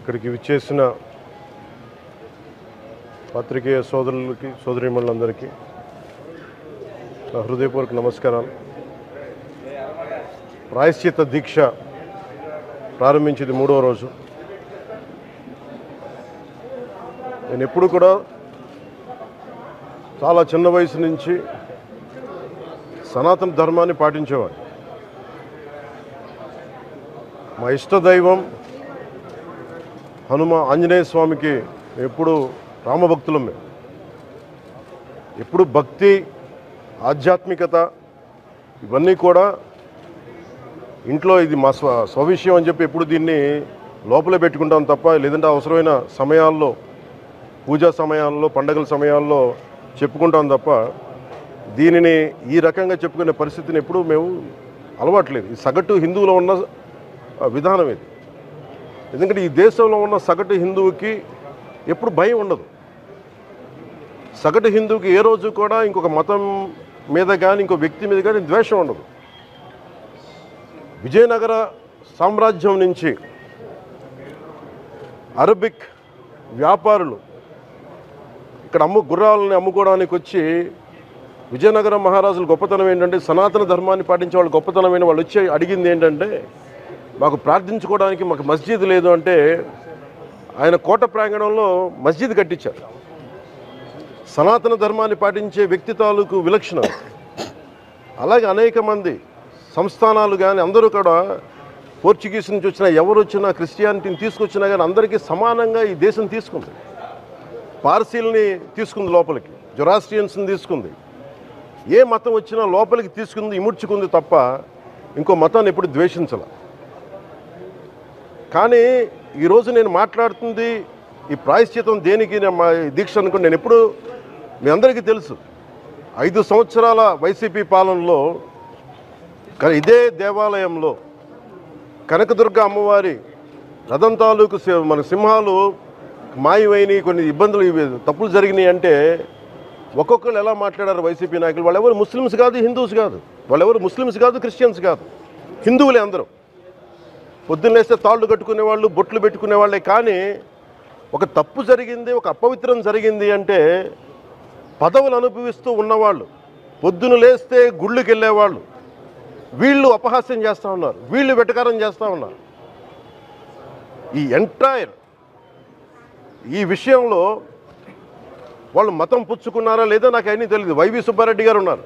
ఇక్కడికి విచ్చేసిన పత్రికేయ సోదరులకి సోదరీమణులందరికీ నా హృదయపూర్వక నమస్కారాలు. ప్రాయశ్చిత్త దీక్ష ప్రారంభించింది 3వ రోజు. నేను ఎప్పుడు కూడా చాలా చిన్న వయసు నుంచి సనాతన ధర్మాన్ని పాటించేవాడిని. మా ఇష్టదైవం ఆంజనేయ స్వామికి ఎప్పుడు రామభక్తులం. మేము ఎప్పుడు భక్తి, ఆధ్యాత్మికత ఇవన్నీ కూడా ఇంట్లో ఇది మా స్వవిషయం అని చెప్పి ఎప్పుడు దీన్ని లోపలే పెట్టుకుంటాం తప్ప, లేదంటే అవసరమైన సమయాల్లో, పూజా సమయాల్లో, పండగల సమయాల్లో చెప్పుకుంటాం తప్ప దీనిని ఈ రకంగా చెప్పుకునే పరిస్థితిని ఎప్పుడు మేము అలవాట్లేదు. ఈ సగటు హిందువులో ఉన్న విధానం ఇది. ఎందుకంటే ఈ దేశంలో ఉన్న సగటు హిందువుకి ఎప్పుడు భయం ఉండదు. సగటు హిందువుకి ఏ రోజు కూడా ఇంకొక మతం మీద కానీ ఇంకో వ్యక్తి మీద కానీ ద్వేషం ఉండదు. విజయనగర సామ్రాజ్యం నుంచి అరబిక్ వ్యాపారులు ఇక్కడ గుర్రాలని అమ్ముకోవడానికి వచ్చి, విజయనగరం మహారాజుల గొప్పతనం ఏంటంటే సనాతన ధర్మాన్ని పాటించే వాళ్ళు గొప్పతనమైన వాళ్ళు వచ్చి అడిగింది ఏంటంటే, మాకు ప్రార్థించుకోవడానికి మాకు మస్జిద్ లేదు అంటే ఆయన కోట ప్రాంగణంలో మస్జిద్ కట్టించారు. సనాతన ధర్మాన్ని పాటించే వ్యక్తి తాలూకు విలక్షణం. అలాగే అనేక మంది సంస్థానాలు కానీ అందరూ కూడా పోర్చుగీస్ నుంచి వచ్చినా, ఎవరు వచ్చినా, క్రిస్టియానిటీని తీసుకొచ్చినా కానీ అందరికీ సమానంగా ఈ దేశం తీసుకుంది. పార్సీల్ని తీసుకుంది లోపలికి, జొరాస్ట్రియన్స్ని తీసుకుంది. ఏ మతం వచ్చినా లోపలికి తీసుకుంది, ఇముడ్చుకుంది తప్ప ఇంకో మతాన్ని ఎప్పుడు ద్వేషించాల. కానీ ఈరోజు నేను మాట్లాడుతుంది ఈ ప్రాయశ్చితం దేనికి, మా దీక్ష అనుకుని నేను ఎప్పుడు మీ అందరికీ తెలుసు. 5 సంవత్సరాల వైసీపీ పాలనలో ఇదే దేవాలయంలో కనకదుర్గ అమ్మవారి రథం తాలూకు మన సింహాలు మాయమైనవి, కొన్ని ఇబ్బందులు, తప్పులు జరిగినాయి అంటే ఒక్కొక్కరు ఎలా మాట్లాడారు వైసీపీ నాయకులు. వాళ్ళెవరు ముస్లిమ్స్ కాదు, హిందూస్ కాదు, వాళ్ళెవరు ముస్లిమ్స్ కాదు, క్రిస్టియన్స్ కాదు, హిందువులే అందరూ. పొద్దున్నేస్తే తాళ్ళు కట్టుకునేవాళ్ళు, బొట్లు పెట్టుకునేవాళ్ళే. కానీ ఒక తప్పు జరిగింది, ఒక అపవిత్రం జరిగింది అంటే పదవులు అనుభవిస్తూ ఉన్నవాళ్ళు, పొద్దున లేస్తే గుళ్ళకి వెళ్ళేవాళ్ళు, వీళ్ళు అపహాస్యం చేస్తూ ఉన్నారు, వీళ్ళు వెటకారం చేస్తూ ఉన్నారు. ఈ ఎంటైర్ ఈ విషయంలో వాళ్ళు మతం పుచ్చుకున్నారా లేదా నాకు అన్నీ తెలియదు. వైవి సుబ్బారెడ్డి గారు ఉన్నారు,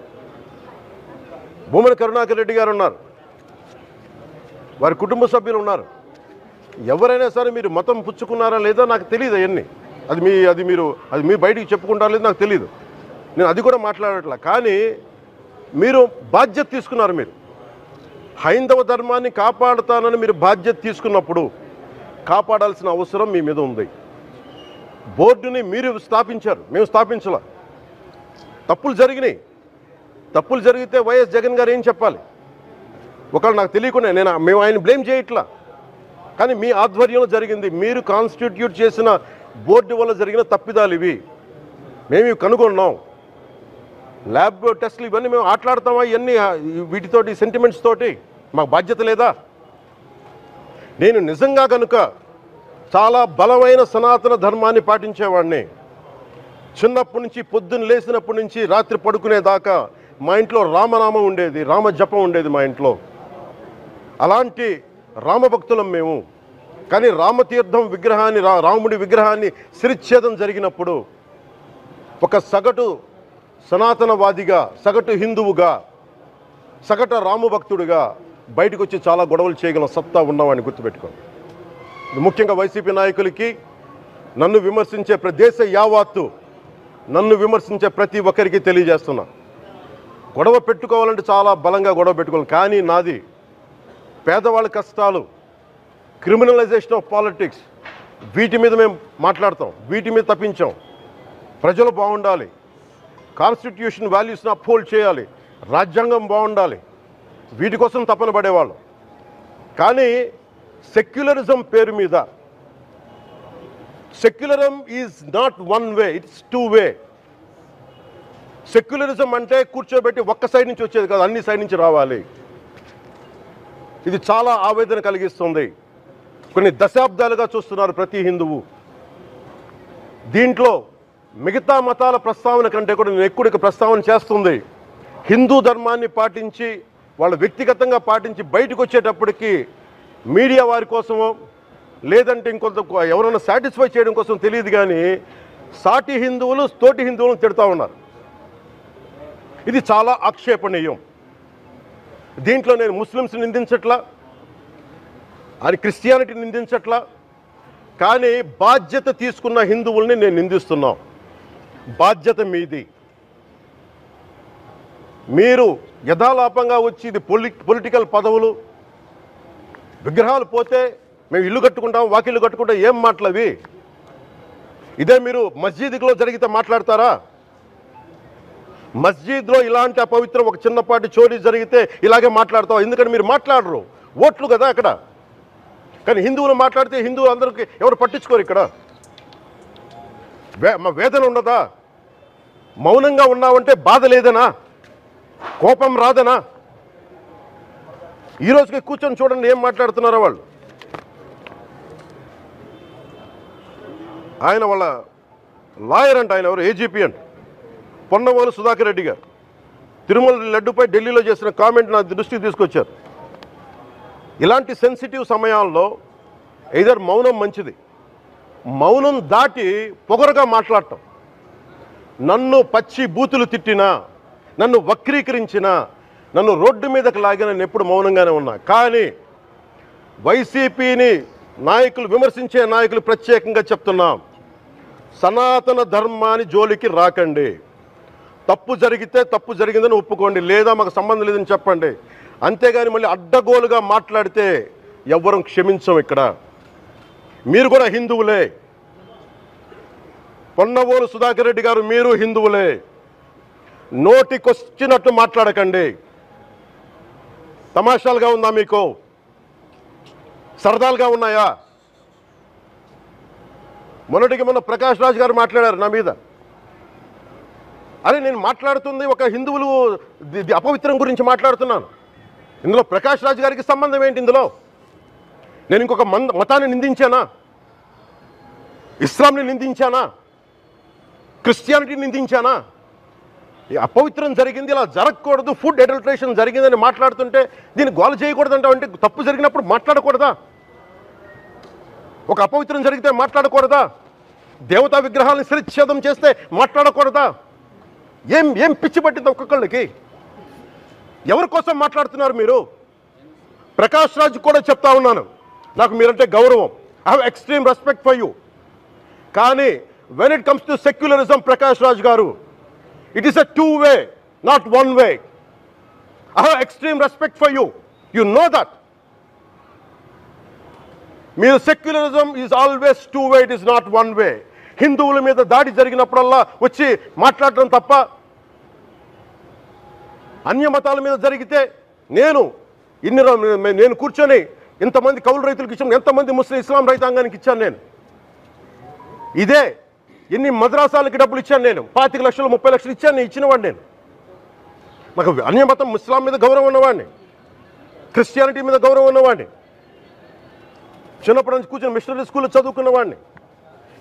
భూమన కరుణాకర్ రెడ్డి గారు ఉన్నారు, వారి కుటుంబ సభ్యులు ఉన్నారు. ఎవరైనా సరే మీరు మతం పుచ్చుకున్నారా లేదా నాకు తెలియదు. అవన్నీ అది మీరు బయటికి చెప్పుకుంటారా లేదు నాకు తెలియదు. నేను అది కూడా మాట్లాడట్లా. కానీ మీరు బాధ్యత తీసుకున్నారు. మీరు హైందవ ధర్మాన్ని కాపాడుతానని మీరు బాధ్యత తీసుకున్నప్పుడు కాపాడాల్సిన అవసరం మీ మీద ఉంది. బోర్డుని మీరు స్థాపించారు, మేము స్థాపించాల. తప్పులు జరిగినాయి. తప్పులు జరిగితే వైఎస్ జగన్ గారు ఏం చెప్పాలి? ఒకవేళ నాకు తెలియకుండా మేము ఆయన బ్లేమ్ చేయట్లా. కానీ మీ ఆధ్వర్యంలో జరిగింది, మీరు కాన్స్టిట్యూట్ చేసిన బోర్డు వల్ల జరిగిన తప్పిదాలు ఇవి. మేము ఇవి కనుగొన్నాం. ల్యాబ్ టెస్టులు ఇవన్నీ మేము ఆటలాడతామా? ఇవన్నీ వీటితోటి సెంటిమెంట్స్ తోటి మాకు బాధ్యత లేదా? నేను నిజంగా కనుక చాలా బలమైన సనాతన ధర్మాన్ని పాటించేవాడిని. చిన్నప్పటి నుంచి, పొద్దున్న లేచినప్పటి నుంచి రాత్రి పడుకునేదాకా మా ఇంట్లో రామనామం ఉండేది, రామ జపం ఉండేది మా ఇంట్లో. అలాంటి రామభక్తులం మేము. కానీ రామతీర్థం విగ్రహాన్ని, రాముడి విగ్రహాన్ని శిరచ్ఛేదం జరిగినప్పుడు ఒక సగటు సనాతనవాదిగా, సగటు హిందువుగా, సగటు రామభక్తుడిగా బయటకు వచ్చి చాలా గొడవలు చేయగల సత్తా ఉన్నవాడిని గుర్తుపెట్టుకోండి. ముఖ్యంగా వైసీపీ నాయకులకి, నన్ను విమర్శించే దేశ యావత్తు నన్ను విమర్శించే ప్రతి ఒక్కరికి తెలియజేస్తున్నా, గొడవ పెట్టుకోవాలంటే చాలా బలంగా గొడవ పెట్టుకోవాలి. కానీ నాది పేదవాళ్ళ కష్టాలు, క్రిమినలైజేషన్ ఆఫ్ పాలిటిక్స్, వీటి మీద మేము మాట్లాడతాం, వీటి మీద తప్పించాం. ప్రజలు బాగుండాలి, కాన్స్టిట్యూషన్ వాల్యూస్ని అప్హోల్డ్ చేయాలి, రాజ్యాంగం బాగుండాలి, వీటి కోసం తపన పడేవాళ్ళు. కానీ సెక్యులరిజం పేరు మీద, secularism is not one way, it's 2 way. Secularism అంటే కూర్చోబెట్టి ఒక్క సైడ్ నుంచి వచ్చేది కాదు, అన్ని సైడ్ నుంచి రావాలి. ఇది చాలా ఆవేదన కలిగిస్తుంది. కొన్ని దశాబ్దాలుగా చూస్తున్నారు ప్రతి హిందువు. దీంట్లో మిగతా మతాల ప్రస్తావన కంటే కూడా నేను ఎక్కువ ప్రస్తావన చేస్తుంది హిందూ ధర్మాన్ని పాటించి వాళ్ళు వ్యక్తిగతంగా పాటించి బయటకు వచ్చేటప్పటికి మీడియా వారి కోసమో లేదంటే ఇంకొంత ఎవరైనా సాటిస్ఫై చేయడం కోసం తెలియదు, కానీ సాటి హిందువులు తోటి హిందువులను తిడతా ఉన్నారు. ఇది చాలా ఆక్షేపణీయం. దీంట్లో నేను ముస్లిమ్స్ నిందించట్లా, అది క్రిస్టియానిటీ నిందించట్లా, కానీ బాధ్యత తీసుకున్న హిందువుల్ని నేను నిందిస్తున్నాం. బాధ్యత మీది. మీరు యథాలాపంగా వచ్చి ఇది పొలిటికల్ పదవులు విగ్రహాలు పోతే మేము ఇల్లు కట్టుకుంటాం, వాకిళ్ళు కట్టుకుంటాం, ఏం మాటలవి? ఇదే మీరు మస్జిద్లో జరిగితే మాట్లాడతారా? మస్జిద్లో ఇలాంటి అపవిత్రం ఒక చిన్నపాటి చోరీ జరిగితే ఇలాగే మాట్లాడతాం. ఎందుకంటే మీరు మాట్లాడరు, ఓట్లు కదా అక్కడ. కానీ హిందువులు మాట్లాడితే హిందువులు అందరికీ ఎవరు పట్టించుకోరు. ఇక్కడ మా వేదన ఉండదా? మౌనంగా ఉన్నామంటే బాధ లేదనా? కోపం రాదనా? ఈ రోజుకి కూర్చొని చూడండి ఏం మాట్లాడుతున్నారో వాళ్ళు. ఆయన వాళ్ళ లాయర్ అంట, ఆయన ఎవరు ఏజీపీ అంట, పొన్నవోలు సుధాకర్ రెడ్డి గారు తిరుమల లడ్డుపై ఢిల్లీలో చేసిన కామెంట్ నా దృష్టికి తీసుకొచ్చారు. ఇలాంటి సెన్సిటివ్ సమయాల్లో ఎయిదర్ మౌనం మంచిది, మౌనం దాటి పొగరుగా మాట్లాడటం, నన్ను పచ్చి బూతులు తిట్టినా, నన్ను వక్రీకరించినా, నన్ను రోడ్డు మీదకి లాగిన నేను ఎప్పుడు మౌనంగానే ఉన్నా. కానీ వైసీపీని నాయకులు విమర్శించే నాయకులు ప్రత్యేకంగా చెప్తున్నాం, సనాతన ధర్మాన్ని జోలికి రాకండి. తప్పు జరిగితే తప్పు జరిగిందని ఒప్పుకోండి, లేదా మాకు సంబంధం లేదని చెప్పండి. అంతేగాని మళ్ళీ అడ్డగోలుగా మాట్లాడితే ఎవ్వరం క్షమించం. ఇక్కడ మీరు కూడా హిందువులే. పొన్నవోలు సుధాకర్ రెడ్డి గారు మీరు హిందువులే. నోటికొచ్చినట్టు మాట్లాడకండి. తమాషాలుగా ఉందా మీకు? సరదాలుగా ఉన్నాయా? మొన్నటికి మొన్న ప్రకాష్ రాజ్ గారు మాట్లాడారు నా మీద. అరే నేను మాట్లాడుతుంది ఒక హిందువులు అపవిత్రం గురించి మాట్లాడుతున్నాను. ఇందులో ప్రకాష్ రాజ్ గారికి సంబంధం ఏంటి? ఇందులో నేను ఇంకొక మతాన్ని నిందించానా? ఇస్లాంని నిందించానా? క్రిస్టియానిటీని నిందించానా? ఈ అపవిత్రం జరిగింది, ఇలా జరగకూడదు, ఫుడ్ అడల్ట్రేషన్ జరిగిందని మాట్లాడుతుంటే దీన్ని గోల చేయకూడదంటే అంటే తప్పు జరిగినప్పుడు మాట్లాడకూడదా? ఒక అపవిత్రం జరిగితే మాట్లాడకూడదా? దేవతా విగ్రహాలను శిరచ్ఛేదం చేస్తే మాట్లాడకూడదా? ఏం పిచ్చి పట్టింది ఒక్కొక్కళ్ళకి? ఎవరి కోసం మాట్లాడుతున్నారు మీరు? ప్రకాష్ రాజ్ కూడా చెప్తా ఉన్నాను, నాకు మీరంటే గౌరవం, I have extreme respect for you. కానీ when it comes to secularism, Prakash Raj garu, it is a two-way, not one-way. I have extreme respect for you. You know that. Mere secularism is always two-way, it is not one-way. హిందువుల మీద దాడి జరిగినప్పుడల్లా వచ్చి మాట్లాడటం తప్ప, అన్య మతాల మీద జరిగితే నేను కూర్చొని ఇంతమంది కౌలు రైతులకు ఇచ్చాను, ఎంతమంది ముస్లిం ఇస్లాం రైతాంగానికి ఇచ్చాను నేను. ఇదే ఎన్ని మద్రాసాలకి డబ్బులు ఇచ్చాను నేను, 25 లక్షలు 30 లక్షలు ఇచ్చాను, నేను ఇచ్చినవాడిని. నేను నాకు అన్యమతం ఇస్లాం మీద గౌరవం ఉన్నవాడిని, క్రిస్టియానిటీ మీద గౌరవం ఉన్నవాడిని. చిన్నప్పటి నుంచి కూర్చొని మిషనరీ స్కూల్లో చదువుకున్నవాడిని.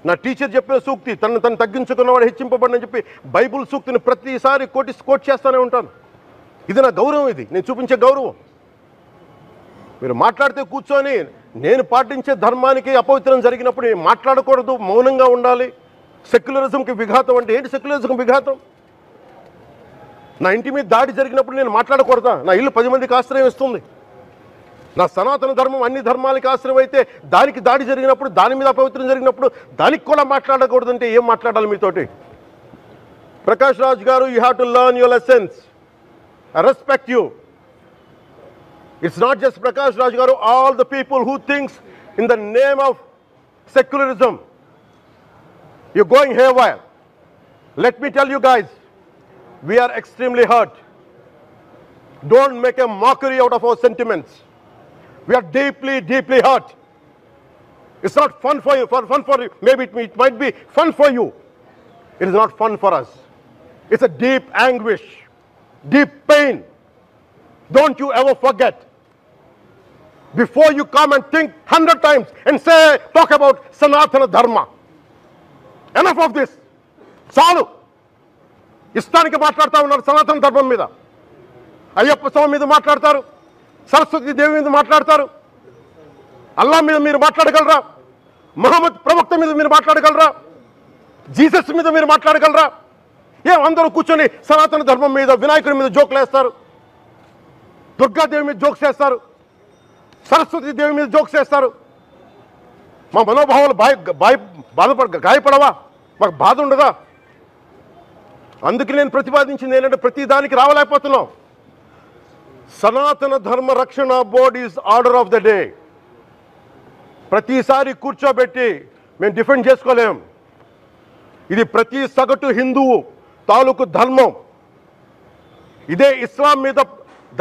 నా టీచర్ చెప్పిన సూక్తి, తను తగ్గించుకున్నవాడు హెచ్చింపబడినని చెప్పి బైబుల్ సూక్తిని ప్రతిసారి కోట్ చేస్తూనే ఉంటాను. ఇది నా గౌరవం, ఇది నేను చూపించే గౌరవం. మీరు మాట్లాడితే కూర్చొని నేను పాటించే ధర్మానికి అపవిత్రం జరిగినప్పుడు మాట్లాడకూడదు, మౌనంగా ఉండాలి. సెక్యులరిజంకి విఘాతం అంటే ఏంటి? సెక్యులరిజంకి విఘాతం నా ఇంటి మీద దాడి జరిగినప్పుడు నేను మాట్లాడకూడదా? నా ఇల్లు 10 మందికి ఆశ్రయం ఇస్తుంది. నా సనాతన ధర్మం అన్ని ధర్మాలకి ఆశ్రయం అయితే దానికి దాడి జరిగినప్పుడు, దాని మీద అపవిత్రం జరిగినప్పుడు దానికి కూడా మాట్లాడకూడదంటే ఏం మాట్లాడాలి మీతోటి? Prakash Raj garu, you have to learn your lessons. I respect you. It's not just Prakash Raj garu, all the people who thinks in the name of secularism, you're going haywire. Let me tell you guys, we are extremely hurt. Don't make a mockery out of our sentiments. We are deeply, deeply hurt. It's not fun for you. Fun for you. Maybe it might be fun for you. It is not fun for us. It's a deep anguish, deep pain. Don't you ever forget. before you come and think 100 times and say, talk about Sanatana Dharma. Enough of this. చాలు. ఇష్టానికి మాట్లాడుతూ ఉన్నారు సనాతన ధర్మం మీద. అయ్యప్ప స్వామి మీద మాట్లాడతారు, సరస్వతి దేవి మీద మాట్లాడతారు, అల్లా మీద మీరు మాట్లాడగలరా? మహమ్మద్ ప్రవక్త మీద మీరు మాట్లాడగలరా? జీసస్ మీద మీరు మాట్లాడగలరా? అందరూ కూర్చొని సనాతన ధర్మం మీద, వినాయకుడి మీద జోకులు వేస్తారు, దుర్గాదేవి మీద జోక్స్ వేస్తారు, సరస్వతి దేవి మీద జోక్స్ వేస్తారు. మా మనోభావాలు గాయపడవా? మాకు బాధ ఉండదా? అందుకే నేను ప్రతిపాదించింది ఏంటంటే ప్రతి దానికి రావలేకపోతున్నాం. సనాతన ధర్మ రక్షణ board is order of the day. ప్రతిసారి కూర్చోబెట్టి మేము డిఫెండ్ చేసుకోలేం. ఇది ప్రతి సగటు హిందువు తాలూకు ధర్మం. ఇదే ఇస్లాం మీద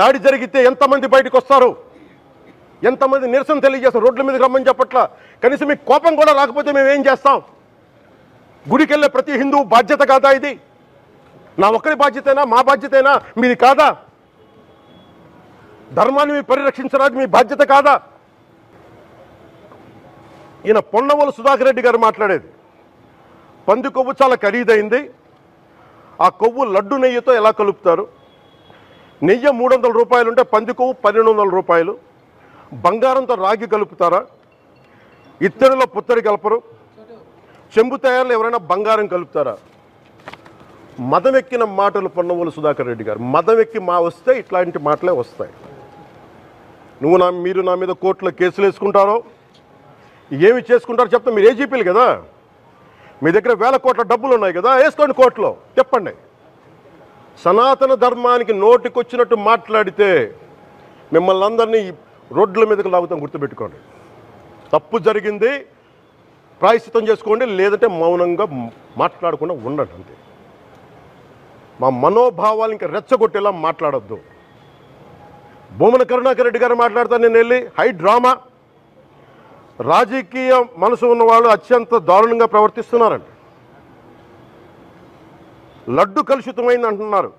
దాడి జరిగితే ఎంతమంది బయటకు వస్తారు, ఎంతమంది నిరసన తెలియజేస్తారు? రోడ్ల మీదకి రమ్మని చెప్పట్లా. కనీసం మీకు కోపం కూడా రాకపోతే మేము ఏం చేస్తాం? గుడికి వెళ్ళే ప్రతి హిందువు బాధ్యత కాదా ఇది? నా ఒక్కరి బాధ్యతైనా, మా బాధ్యతైనా మీది కాదా? ధర్మాన్ని మీరు పరిరక్షించడానికి మీ బాధ్యత కాదా? ఈయన పొన్నవోలు సుధాకర్ రెడ్డి గారు మాట్లాడేది, పంది కొవ్వు చాలా ఖరీదైంది, ఆ కొవ్వు లడ్డు నెయ్యితో ఎలా కలుపుతారు? నెయ్యి 300 రూపాయలు ఉంటే పంది కొవ్వు 1200 రూపాయలు. బంగారంతో రాగి కలుపుతారా? ఇత్తడిలో పుత్తడి కలపరు. చెంబు తయారులో ఎవరైనా బంగారం కలుపుతారా? మదమెక్కిన మాటలు పొన్నవోలు సుధాకర్ రెడ్డి గారు. మదమెక్కి వస్తే ఇట్లాంటి మాటలే వస్తాయి. మీరు నా మీద కోర్టులో కేసులు వేసుకుంటారో ఏమి చేసుకుంటారో చెప్తా. మీరు ఏజీపీలు కదా, మీ దగ్గర వేల కోట్ల డబ్బులు ఉన్నాయి కదా, వేసుకోండి కోర్టులో, చెప్పండి. సనాతన ధర్మానికి నోటికొచ్చినట్టు మాట్లాడితే మిమ్మల్ని అందరినీ రోడ్ల మీదకి లాగుతాం, గుర్తుపెట్టుకోండి. తప్పు జరిగింది, ప్రాయశ్చిత్తం చేసుకోండి, లేదంటే మౌనంగా మాట్లాడకుండా ఉండండి అంతే. మా మనోభావాలు ఇంకా రెచ్చగొట్టేలా మాట్లాడొద్దు. భూమన కరుణాకర్ రెడ్డి గారు మాట్లాడతాను నేను వెళ్ళి హై డ్రామా. రాజకీయ మనసు ఉన్న వాళ్ళు అత్యంత దారుణంగా ప్రవర్తిస్తున్నారండి. లడ్డు కలుషితమైంది అంటున్నారు.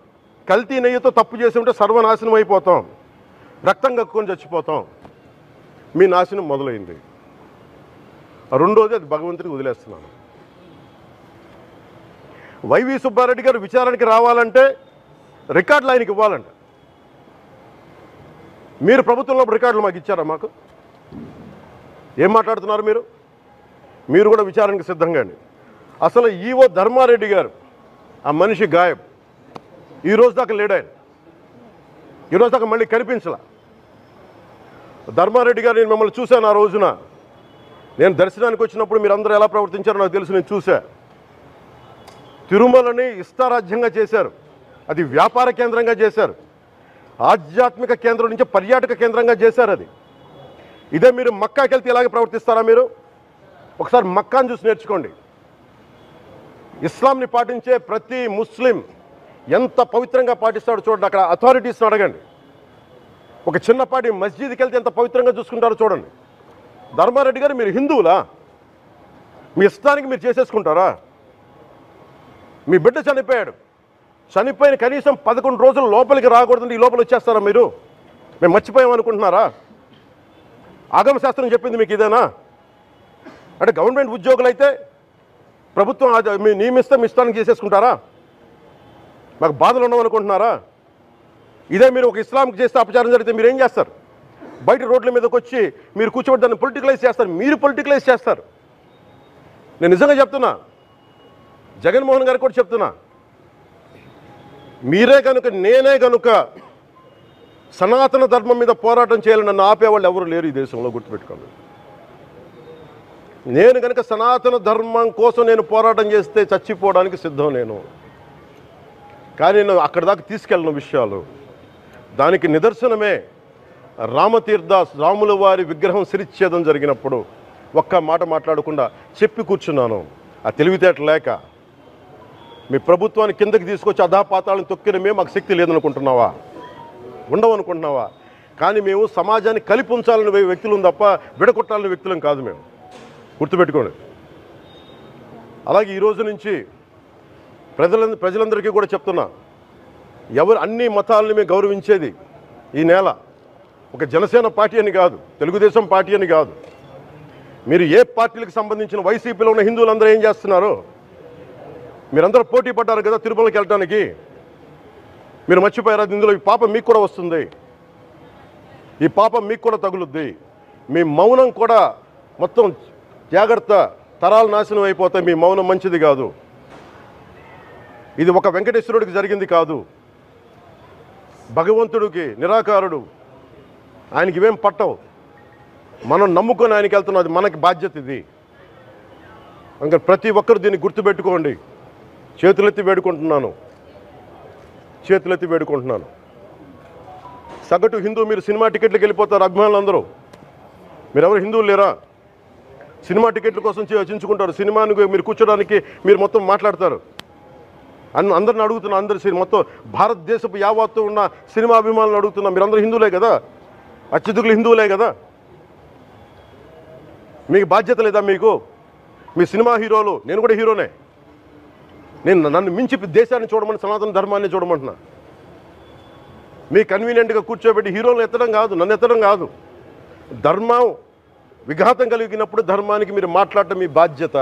కల్తీ నెయ్యితో తప్పు చేసి ఉంటే సర్వనాశనం అయిపోతాం, రక్తం కక్కుని చచ్చిపోతాం. మీ నాశనం మొదలైంది. రెండోది అది భగవంతుడికి వదిలేస్తున్నాను. వైవి సుబ్బారెడ్డి గారు విచారణకి రావాలంటే రికార్డులు ఆయనకి ఇవ్వాలంట. మీరు ప్రభుత్వంలో రికార్డులు మాకు ఇచ్చారా? మాకు ఏం మాట్లాడుతున్నారు మీరు? మీరు కూడా విచారణకి సిద్ధంగా అండి. అసలు ఈవో ధర్మారెడ్డి గారు, ఆ మనిషి గాయబ్. ఈరోజు దాకా లేడు ఆయన. ఈరోజు దాకా మళ్ళీ కనిపించలా. ధర్మారెడ్డి గారు, నేను మిమ్మల్ని చూశాను ఆ రోజున. నేను దర్శనానికి వచ్చినప్పుడు మీరు అందరూ ఎలా ప్రవర్తించారో నాకు తెలుసు, నేను చూశా. తిరుమలని ఇష్టారాజ్యంగా చేశారు, అది వ్యాపార కేంద్రంగా చేశారు, ఆధ్యాత్మిక కేంద్రం నుంచి పర్యాటక కేంద్రంగా చేశారు అది. ఇదే మీరు మక్కాకి వెళ్తే ఇలాగే ప్రవర్తిస్తారా? మీరు ఒకసారి మక్కాను చూసి నేర్చుకోండి. ఇస్లాంని పాటించే ప్రతి ముస్లిం ఎంత పవిత్రంగా పాటిస్తాడో చూడండి. అక్కడ అథారిటీస్ని అడగండి. ఒక చిన్నపాటి మస్జిద్కి వెళ్తే ఎంత పవిత్రంగా చూసుకుంటారో చూడండి. ధర్మారెడ్డి గారు, మీరు హిందువులా? మీ ఇష్టానికి మీరు చేసేసుకుంటారా? మీ బిడ్డ చనిపోయాడు, చనిపోయిన కనీసం 11 రోజులు లోపలికి రాకూడదండి, ఈ లోపల వచ్చేస్తారా మీరు? మేము మర్చిపోయామనుకుంటున్నారా? ఆగమశాస్త్రం చెప్పింది మీకు ఇదేనా? అంటే గవర్నమెంట్ ఉద్యోగులు అయితే ప్రభుత్వం మీ నియమిస్తే మీ ఇష్టానికి చేసేసుకుంటారా? మాకు బాధలు ఉండవనుకుంటున్నారా? ఇదే మీరు ఒక ఇస్లాంకి చేస్తే అపచారం జరిగితే మీరు ఏం చేస్తారు? బయట రోడ్ల మీదకి వచ్చి మీరు కూర్చోబెట్టి దాన్ని పొలిటికలైజ్ చేస్తారు. మీరు పొలిటికలైజ్ చేస్తారు. నేను నిజంగా చెప్తున్నా, జగన్మోహన్ గారికి కూడా చెప్తున్నా, మీరే కనుక, నేనే కనుక సనాతన ధర్మం మీద పోరాటం చేయాలని నన్ను ఆపేవాళ్ళు ఎవరు లేరు ఈ దేశంలో, గుర్తుపెట్టుకోండి. నేను కనుక సనాతన ధర్మం కోసం నేను పోరాటం చేస్తే చచ్చిపోవడానికి సిద్ధం నేను. కానీ నేను అక్కడి దాకా తీసుకెళ్ళిన విషయాలు, దానికి నిదర్శనమే రామతీర్థాస్ రాముల వారి విగ్రహం శిరిచ్ఛేదం జరిగినప్పుడు ఒక్క మాట మాట్లాడకుండా చెప్పి కూర్చున్నాను. ఆ తెలివితేట లేక మీ ప్రభుత్వాన్ని కిందకి తీసుకొచ్చి అధాపాతాలను తొక్కిన మేము మాకు శక్తి లేదనుకుంటున్నావా? ఉండవనుకుంటున్నావా? కానీ మేము సమాజాన్ని కలిపి ఉంచాలని వ్యక్తులం తప్ప విడగొట్టాలని వ్యక్తులం కాదు మేము, గుర్తుపెట్టుకోండి. అలాగే ఈరోజు నుంచి ప్రజలందరికీ కూడా చెప్తున్నా, ఎవరు అన్ని మతాలని మేము గౌరవించేది ఈ నేల. ఒక జనసేన పార్టీ అని కాదు, తెలుగుదేశం పార్టీ అని కాదు, మీరు ఏ పార్టీలకు సంబంధించిన వైసీపీలో ఉన్న హిందువులందరూ ఏం చేస్తున్నారు? మీరందరూ పోటీ పడ్డారు కదా తిరుమలకి వెళ్ళడానికి. మీరు మర్చిపోయారు, అది ఇందులో ఈ పాపం మీకు కూడా వస్తుంది, ఈ పాపం మీకు కూడా తగులుద్ది. మీ మౌనం కూడా మొత్తం జాగ్రత్త, తరాలు నాశనం అయిపోతాయి. మీ మౌనం మంచిది కాదు. ఇది ఒక వెంకటేశ్వరుడికి జరిగింది కాదు, భగవంతుడికి, నిరాకారుడు, ఆయనకి ఇవేం పట్టవు. మనం నమ్ముకొని ఆయనకి వెళ్తున్నాం, అది మనకి బాధ్యత. ఇది ఇంకా ప్రతి ఒక్కరు దీన్ని గుర్తుపెట్టుకోండి. చేతులెత్తి వేడుకుంటున్నాను, చేతులెత్తి వేడుకుంటున్నాను. సగటు హిందూ మీరు సినిమా టికెట్లకు వెళ్ళిపోతారు. అభిమానులందరూ మీరెవరు హిందువులు లేరా? సినిమా టికెట్ల కోసం చించుకుంటారు. సినిమాని మీరు కూర్చోడానికి మీరు మొత్తం మాట్లాడతారు. అందరిని అడుగుతున్నా, అందరు మొత్తం భారతదేశపు యావత్తు ఉన్న సినిమా అభిమానులను అడుగుతున్నా, మీరందరూ హిందువులే కదా, అత్యధికులు హిందువులే కదా, మీకు బాధ్యత లేదా? మీకు మీ సినిమా హీరోలు, నేను కూడా హీరోనే, నన్ను మించి దేశాన్ని చూడమని, సనాతన ధర్మాన్ని చూడమంటున్నా. మీ కన్వీనియంట్గా కూర్చోబెట్టి హీరోలను ఎత్తడం కాదు, నన్ను ఎత్తడం కాదు. ధర్మం విఘాతం కలిగినప్పుడు ధర్మానికి మీరు మాట్లాడటం మీ బాధ్యత.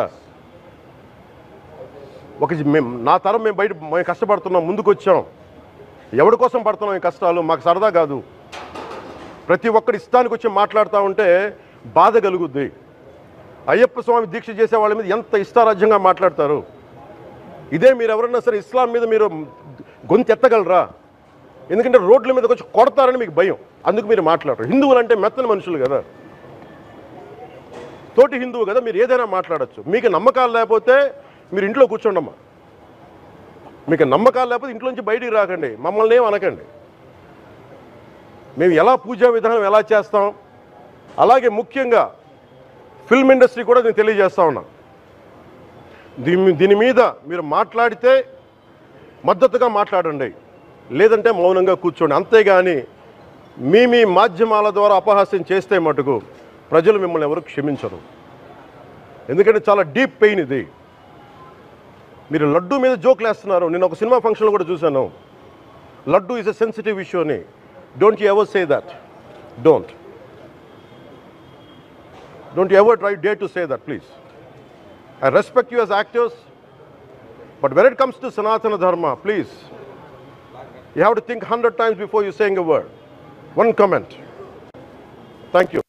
నా తరం మేము కష్టపడుతున్నాం, ముందుకు వచ్చాం. ఎవరి కోసం పడుతున్నాం ఈ కష్టాలు? మాకు సరదా కాదు. ప్రతి ఒక్కరి ఇష్టానికి వచ్చి మాట్లాడుతూ ఉంటే బాధ కలుగుద్ది. అయ్యప్ప స్వామి దీక్ష చేసే వాళ్ళ మీద ఎంత ఇష్టారాజ్యంగా మాట్లాడతారు. ఇదే మీరు ఎవరన్నా సరే ఇస్లాం మీద మీరు గొంతు ఎత్తగలరా? ఎందుకంటే రోడ్ల మీదకి వచ్చి కొడతారని మీకు భయం, అందుకు మీరు మాట్లాడరు. హిందువులు అంటే మెత్తని మనుషులు కదా, తోటి హిందువు కదా, మీరు ఏదైనా మాట్లాడచ్చు. మీకు నమ్మకాలు లేకపోతే మీరు ఇంట్లో కూర్చోండమ్మా. మీకు నమ్మకాలు లేకపోతే ఇంట్లో నుంచి బయటికి రాకండి, మమ్మల్ని ఏం అనకండి. మేము ఎలా పూజా విధానం ఎలా చేస్తాం, అలాగే ముఖ్యంగా ఫిల్మ్ ఇండస్ట్రీ కూడా నేను తెలియజేస్తా ఉన్నా. దీని మీద మీరు మాట్లాడితే మద్దతుగా మాట్లాడండి, లేదంటే మౌనంగా కూర్చోండి. అంతేగాని మీ మాధ్యమాల ద్వారా అపహాస్యం చేస్తే మటుకు ప్రజలు మిమ్మల్ని ఎవరు క్షమించరు. ఎందుకంటే చాలా డీప్ పెయిన్ ఇది. మీరు లడ్డూ మీద జోక్లు వేస్తున్నారు. నేను ఒక సినిమా ఫంక్షన్లో కూడా చూశాను, laddu is a sensitive issue అని. Don't you ever say that. Don't you ever dare to say that, please. I respect you as actors, but when it comes to Sanatana Dharma, please, you have to think 100 times before you saying a word. One comment. Thank you.